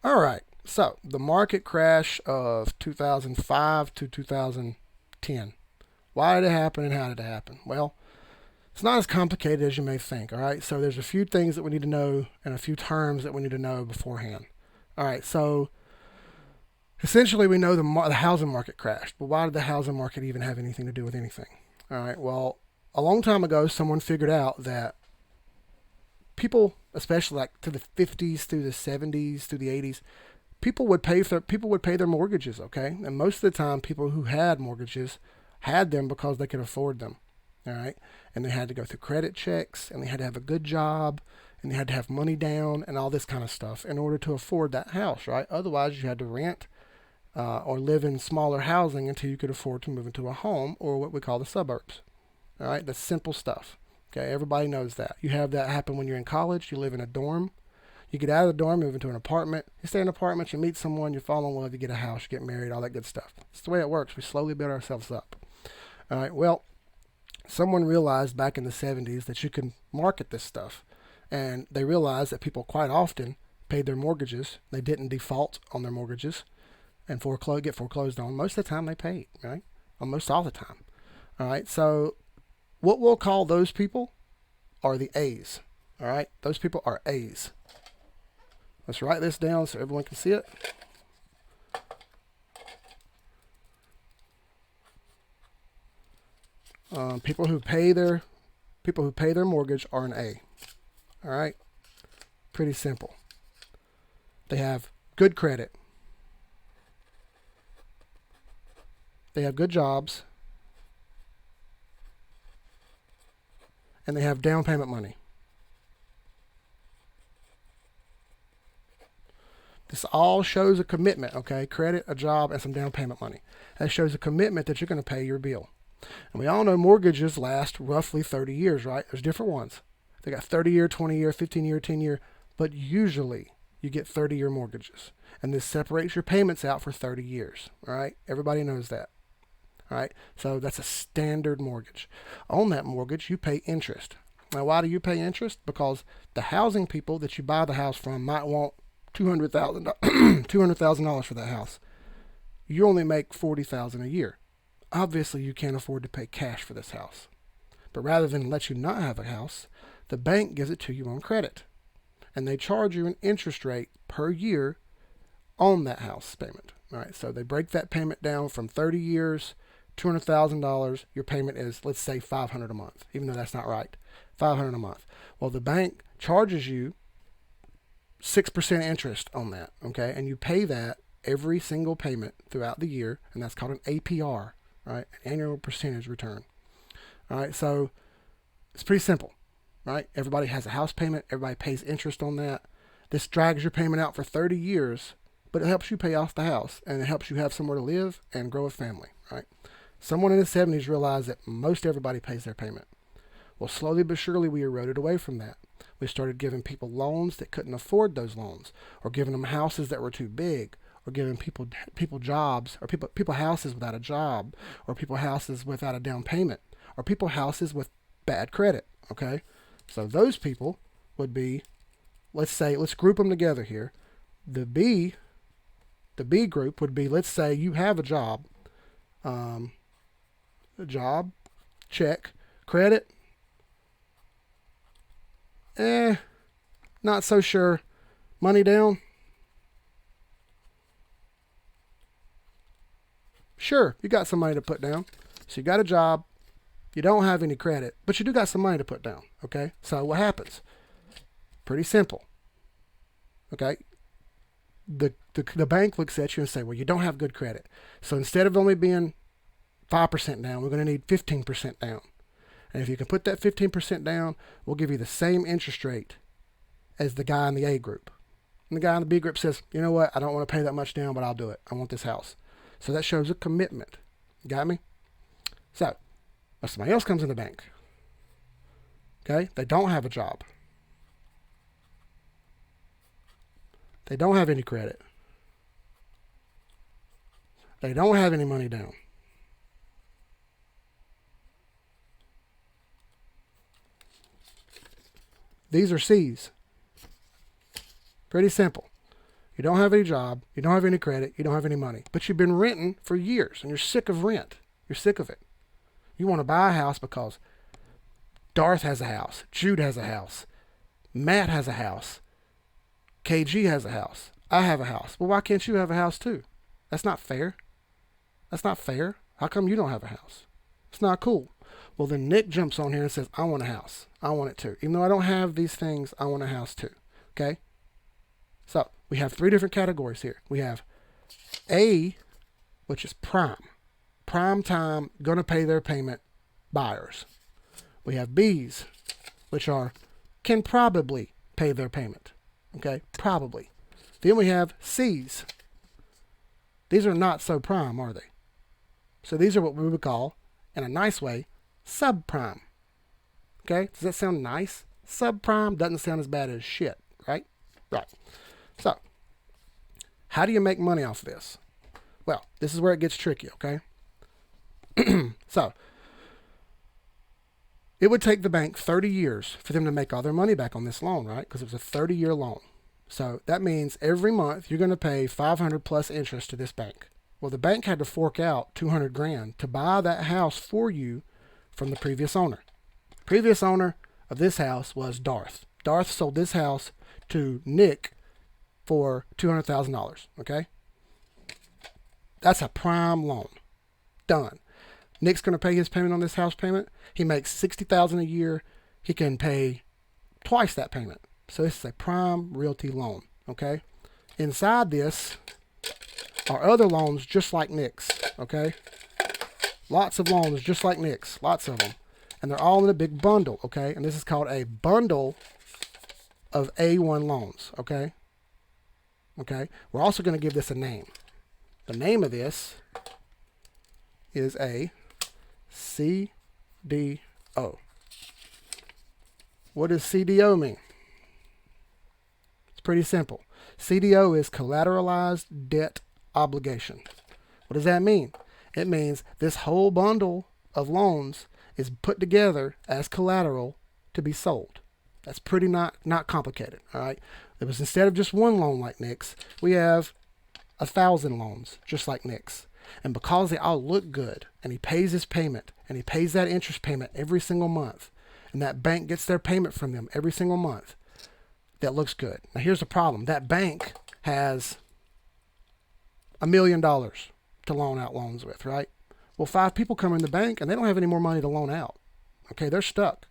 All right. So the market crash of 2005 to 2010. Why did it happen and how did it happen? Well, it's not as complicated as you may think. All right. So there's a few things that we need to know and a few terms that we need to know beforehand. All right. So essentially, we know the housing market crashed. But why did the housing market even have anything to do with anything? All right. Well, a long time ago, someone figured out that people, especially like to the 50s through the 70s through the 80s, people would pay their mortgages, okay? And most of the time people who had mortgages had them because they could afford them. All right? And they had to go through credit checks and they had to have a good job and they had to have money down and all this kind of stuff in order to afford that house, right? Otherwise you had to rent or live in smaller housing until you could afford to move into a home or what we call the suburbs. All right? That's simple stuff. Okay, everybody knows that. You have that happen when you're in college. You live in a dorm. You get out of the dorm, move into an apartment. You stay in an apartment, you meet someone, you fall in love, you get a house, you get married, all that good stuff. It's the way it works. We slowly build ourselves up. All right, well, someone realized back in the 70s that you can market this stuff. And they realized that people quite often paid their mortgages. They didn't default on their mortgages and get foreclosed on. Most of the time they paid, right? Almost all the time. All right, so what we'll call those people are the A's. All right, those people are A's. Let's write this down so everyone can see it. People who pay their mortgage are an A. All right, pretty simple. They have good credit. They have good jobs, and they have down payment money. This all shows a commitment, okay? Credit, a job, and some down payment money. That shows a commitment that you're going to pay your bill. And we all know mortgages last roughly 30 years, right? There's different ones. They got 30-year, 20-year, 15-year, 10-year, but usually you get 30-year mortgages. And this separates your payments out for 30 years, all right? Everybody knows that. All right, so that's a standard mortgage. On that mortgage, you pay interest. Now, why do you pay interest? Because the housing people that you buy the house from might want $200,000 for that house. You only make $40,000 a year. Obviously, you can't afford to pay cash for this house. But rather than let you not have a house, the bank gives it to you on credit, and they charge you an interest rate per year on that house payment. All right, so they break that payment down from 30 years, $200,000. Your payment is, let's say, $500 a month, even though that's not right. $500 a month. Well, the bank charges you 6% interest on that, okay? And you pay that every single payment throughout the year, and that's called an APR, right? An annual percentage return. All right, so it's pretty simple, right? Everybody has a house payment, everybody pays interest on that. This drags your payment out for 30 years, but it helps you pay off the house and it helps you have somewhere to live and grow a family, right? Someone in the 70s realized that most everybody pays their payment. Well, slowly but surely we eroded away from that. We started giving people loans that couldn't afford those loans, or giving them houses that were too big, or giving people jobs, or people houses without a job, or people houses without a down payment, or people houses with bad credit. Okay, so those people would be, let's group them together here. The B, the B group would be, let's say you have um, a job, check, credit, not so sure, money down, sure, you got some money to put down. So you got a job, you don't have any credit, but you do got some money to put down. Okay, so what happens? Pretty simple. Okay, the bank looks at you and say, well, you don't have good credit. So instead of only being 5% down, we're going to need 15% down. And if you can put that 15% down, we'll give you the same interest rate as the guy in the A group. And the guy in the B group says, you know what, I don't want to pay that much down, but I'll do it. I want this house. So that shows a commitment. Got me? So, if somebody else comes in the bank, okay, they don't have a job. They don't have any credit. They don't have any money down. These are C's. Pretty simple. You don't have any job. You don't have any credit. You don't have any money. But you've been renting for years and you're sick of rent. You're sick of it. You want to buy a house because Darth has a house. Jude has a house. Matt has a house. KG has a house. I have a house. Well, why can't you have a house too? That's not fair. That's not fair. How come you don't have a house? It's not cool. Well, then Nick jumps on here and says, I want a house. I want it too. Even though I don't have these things, I want a house too. Okay? So we have 3 different categories here. We have A, which is prime. Prime time, going to pay their payment buyers. We have B's, which are can probably pay their payment. Okay? Probably. Then we have C's. These are not so prime, are they? So these are what we would call, in a nice way, subprime. Okay? Does that sound nice? Subprime doesn't sound as bad as shit, right? Right. So, how do you make money off this? Well, this is where it gets tricky, okay? So, it would take the bank 30 years for them to make all their money back on this loan, right? Because it was a 30-year loan. So that means every month you're going to pay $500 plus interest to this bank. Well, the bank had to fork out $200,000 to buy that house for you from the previous owner. Previous owner of this house was Darth. Darth sold this house to Nick for $200,000. Okay, that's a prime loan. Done. Nick's going to pay his payment on this house payment. He makes $60,000 a year. He can pay twice that payment. So this is a prime realty loan. Okay. Inside this are other loans just like Nick's. Okay. Lots of loans just like Nick's. Lots of them. And they're all in a big bundle. Okay. And this is called a bundle of A1 loans. Okay. Okay. We're also going to give this a name. The name of this is a CDO. What does CDO mean? It's pretty simple. CDO is collateralized debt obligation. What does that mean? It means this whole bundle of loans is put together as collateral to be sold. That's pretty not complicated. All right. It was instead of just one loan like Nick's, we have 1,000 loans just like Nick's. And because they all look good and he pays his payment and he pays that interest payment every single month and that bank gets their payment from them every single month, that looks good. Now here's the problem. That bank has $1 million to loan out loans with, right? Well, 5 people come in the bank and they don't have any more money to loan out. Okay, they're stuck.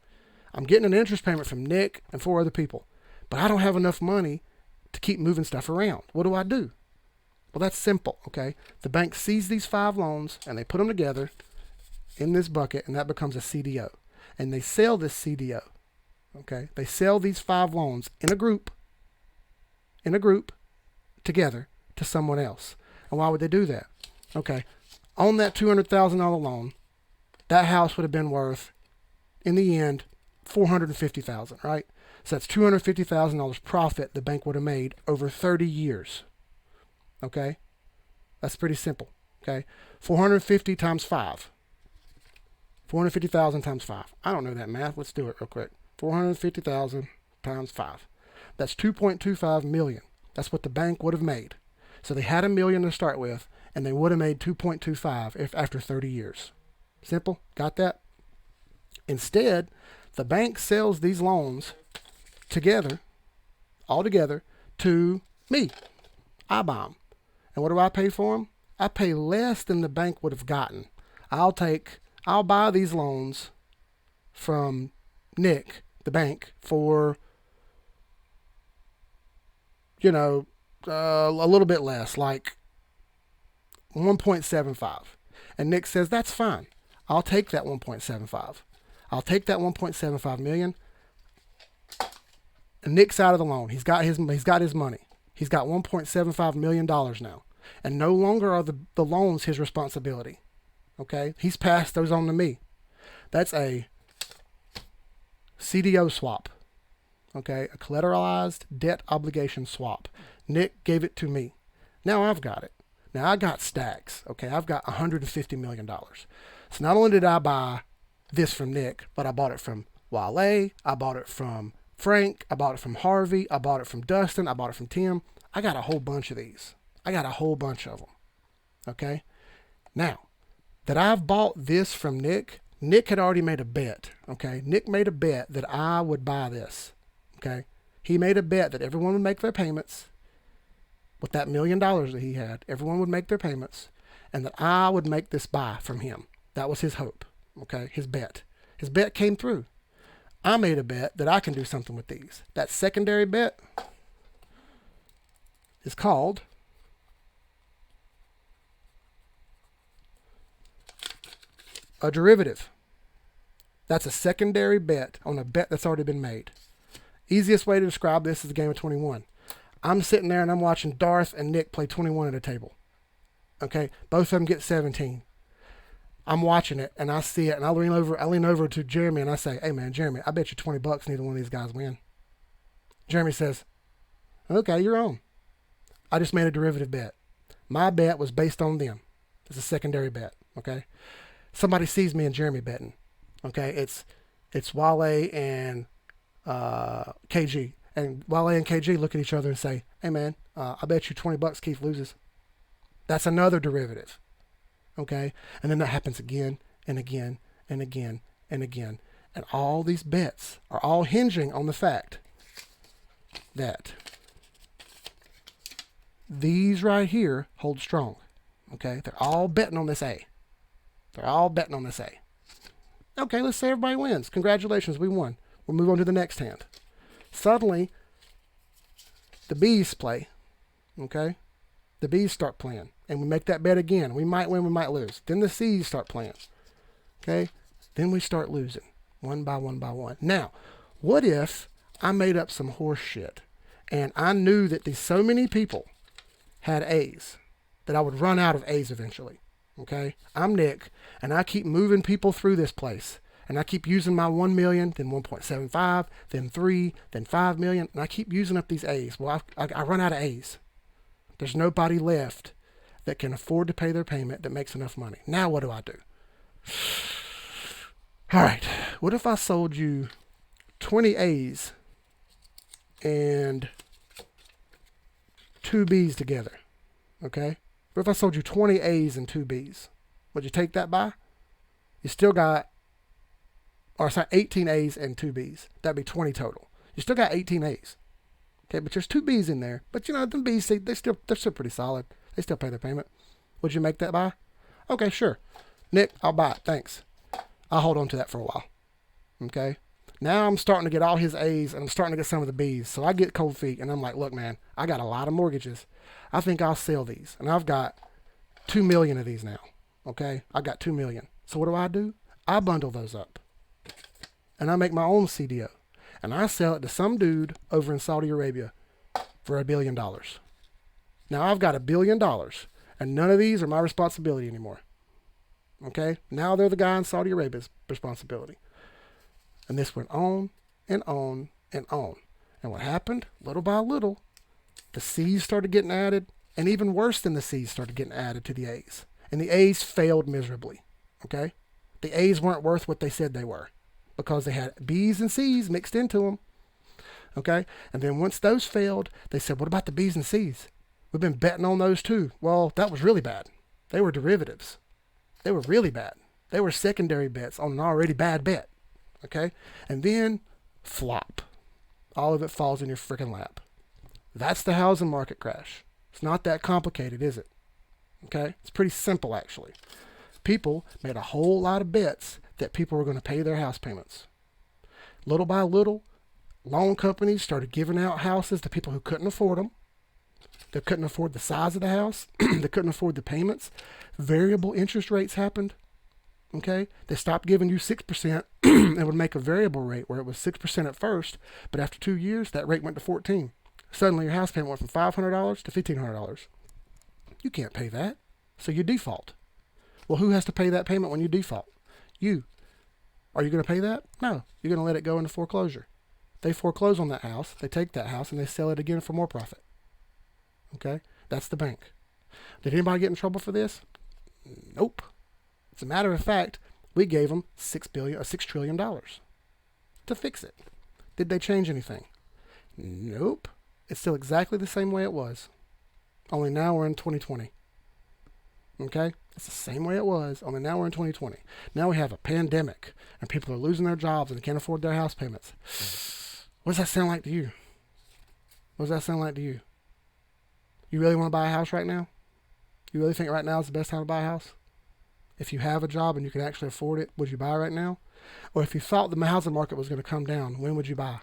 I'm getting an interest payment from Nick and 4 other people, but I don't have enough money to keep moving stuff around. What do I do? Well, that's simple, okay? The bank sees these 5 loans and they put them together in this bucket and that becomes a CDO. And they sell this CDO, okay? They sell these 5 loans in a group together to someone else. And why would they do that? Okay, on that $200,000 loan, that house would have been worth, in the end, $450,000, right? So that's $250,000 profit the bank would have made over 30 years. Okay, that's pretty simple. Okay, 450 times 5. 450,000 times 5. I don't know that math. Let's do it real quick. 450,000 times 5. That's 2.25 million. That's what the bank would have made. So they had $1 million to start with, and they would have made 2.25 if after 30 years. Simple. Got that? Instead, the bank sells these loans together, all together, to me. I buy them. And what do I pay for them? I pay less than the bank would have gotten. I'll buy these loans from Nick, the bank, for, a little bit less, like 1.75. And Nick says, that's fine. I'll take that 1.75. I'll take that 1.75 million. And Nick's out of the loan. He's got his money. He's got $1.75 million now. And no longer are the loans his responsibility. Okay? He's passed those on to me. That's a CDO swap. Okay? A collateralized debt obligation swap. Nick gave it to me. Now I've got it. Now I got stacks. Okay? I've got $150 million. So not only did I buy this from Nick, but I bought it from Wale. I bought it from Frank. I bought it from Harvey. I bought it from Dustin. I bought it from Tim. I got a whole bunch of these. I got a whole bunch of them. Okay? Now, that I've bought this from Nick, Nick had already made a bet. Okay? Nick made a bet that I would buy this. Okay? He made a bet that everyone would make their payments with that $1 million that he had. Everyone would make their payments, and that I would make this buy from him. That was his hope. Okay? His bet. His bet came through. I made a bet that I can do something with these. That secondary bet is called a derivative. That's a secondary bet on a bet that's already been made. Easiest way to describe this is a game of 21. I'm sitting there and I'm watching Darth and Nick play 21 at a table. Okay, both of them get 17. I'm watching it and I see it and I lean over to Jeremy and I say, "Hey man, Jeremy, I bet you $20 neither one of these guys win." Jeremy says, "Okay, you're on." I just made a derivative bet. My bet was based on them. It's a secondary bet. Okay. Somebody sees me and Jeremy betting. Okay, it's Wale and KG, and Wale and KG look at each other and say, "Hey man, I bet you $20 Keith loses." That's another derivative. Okay, and then that happens again and again and again and again, and all these bets are all hinging on the fact that these right here hold strong. Okay, they're all betting on this A. They're all betting on this A. Okay, let's say everybody wins. Congratulations, we won. We'll move on to the next hand. Suddenly, the B's play. Okay? The B's start playing. And we make that bet again. We might win, we might lose. Then the C's start playing. Okay? Then we start losing. One by one by one. Now, what if I made up some horse shit and I knew that these so many people had A's that I would run out of A's eventually? Okay, I'm Nick, and I keep moving people through this place, and I keep using my 1 million, then 1.75, then 3, then 5 million, and I keep using up these A's. Well, I run out of A's. There's nobody left that can afford to pay their payment that makes enough money. Now what do I do? All right, what if I sold you 20 A's and 2 B's together? Okay? What if I sold you 20 A's and 2 B's? Would you take that buy? You still got, 18 A's and 2 B's. That'd be 20 total. You still got 18 A's. Okay, but there's 2 B's in there. But you know, the B's, they're still pretty solid. They still pay their payment. Would you make that buy? Okay, sure. Nick, I'll buy it. Thanks. I'll hold on to that for a while. Okay? Now I'm starting to get all his A's and I'm starting to get some of the B's. So I get cold feet and I'm like, look, man, I got a lot of mortgages. I think I'll sell these. And I've got 2 million of these now. Okay? I got 2 million. So what do? I bundle those up. And I make my own CDO. And I sell it to some dude over in Saudi Arabia for $1 billion. Now I've got $1 billion. And none of these are my responsibility anymore. Okay? Now they're the guy in Saudi Arabia's responsibility. And this went on and on and on. And what happened? Little by little, the C's started getting added, and even worse than the C's started getting added to the A's. And the A's failed miserably. Okay? The A's weren't worth what they said they were because they had B's and C's mixed into them. Okay? And then once those failed, they said, what about the B's and C's? We've been betting on those too. Well, that was really bad. They were derivatives. They were really bad. They were secondary bets on an already bad bet. Okay? And then flop. All of it falls in your freaking lap. That's the housing market crash. It's not that complicated, is it? Okay? It's pretty simple, actually. People made a whole lot of bets that people were going to pay their house payments. Little by little, loan companies started giving out houses to people who couldn't afford them. They couldn't afford the size of the house. They couldn't afford the payments. Variable interest rates happened. Okay? They stopped giving you 6% and would make a variable rate where it was 6% at first, but after 2 years, that rate went to 14. Suddenly, your house payment went from $500 to $1,500. You can't pay that, so you default. Well, who has to pay that payment when you default? You. Are you going to pay that? No. You're going to let it go into foreclosure. They foreclose on that house, they take that house, and they sell it again for more profit. Okay? That's the bank. Did anybody get in trouble for this? Nope. As a matter of fact, we gave them $6 trillion to fix it. Did they change anything? Nope. It's still exactly the same way it was. Only now we're in 2020. Okay? It's the same way it was, only now we're in 2020. Now we have a pandemic, and people are losing their jobs and can't afford their house payments. What does that sound like to you? What does that sound like to you? You really want to buy a house right now? You really think right now is the best time to buy a house? If you have a job and you can actually afford it, would you buy right now? Or if you thought the housing market was going to come down, when would you buy?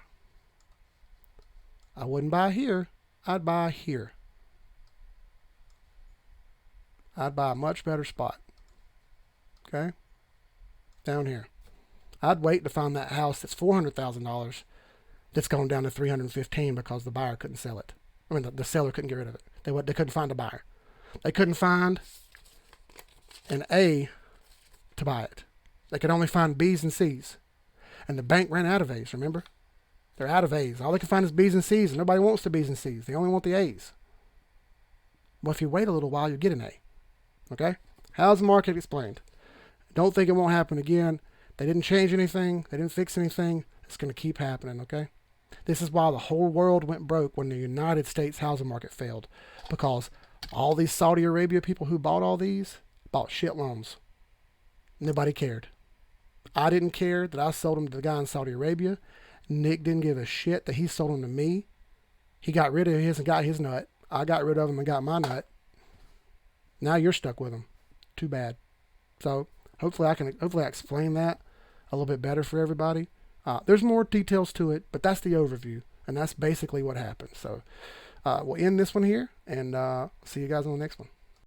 I wouldn't buy here. I'd buy here. I'd buy a much better spot. Okay? Down here. I'd wait to find that house that's $400,000 that's gone down to $315 because the buyer couldn't sell it. I mean, the seller couldn't get rid of it. They couldn't find a buyer. They couldn't find an A to buy it. They could only find B's and C's. And the bank ran out of A's, remember? They're out of A's. All they can find is B's and C's, and nobody wants the B's and C's. They only want the A's. Well, if you wait a little while, you get an A. Okay? Housing market explained. Don't think it won't happen again. They didn't change anything. They didn't fix anything. It's going to keep happening, okay? This is why the whole world went broke when the United States housing market failed. Because all these Saudi Arabia people who bought all these bought shit loans. Nobody cared. I didn't care that I sold them to the guy in Saudi Arabia. Nick didn't give a shit that he sold them to me. He got rid of his and got his nut. I got rid of him and got my nut. Now you're stuck with him. Too bad. So hopefully I explain that a little bit better for everybody. There's more details to it, but that's the overview, and that's basically what happened. So we'll end this one here, and see you guys on the next one.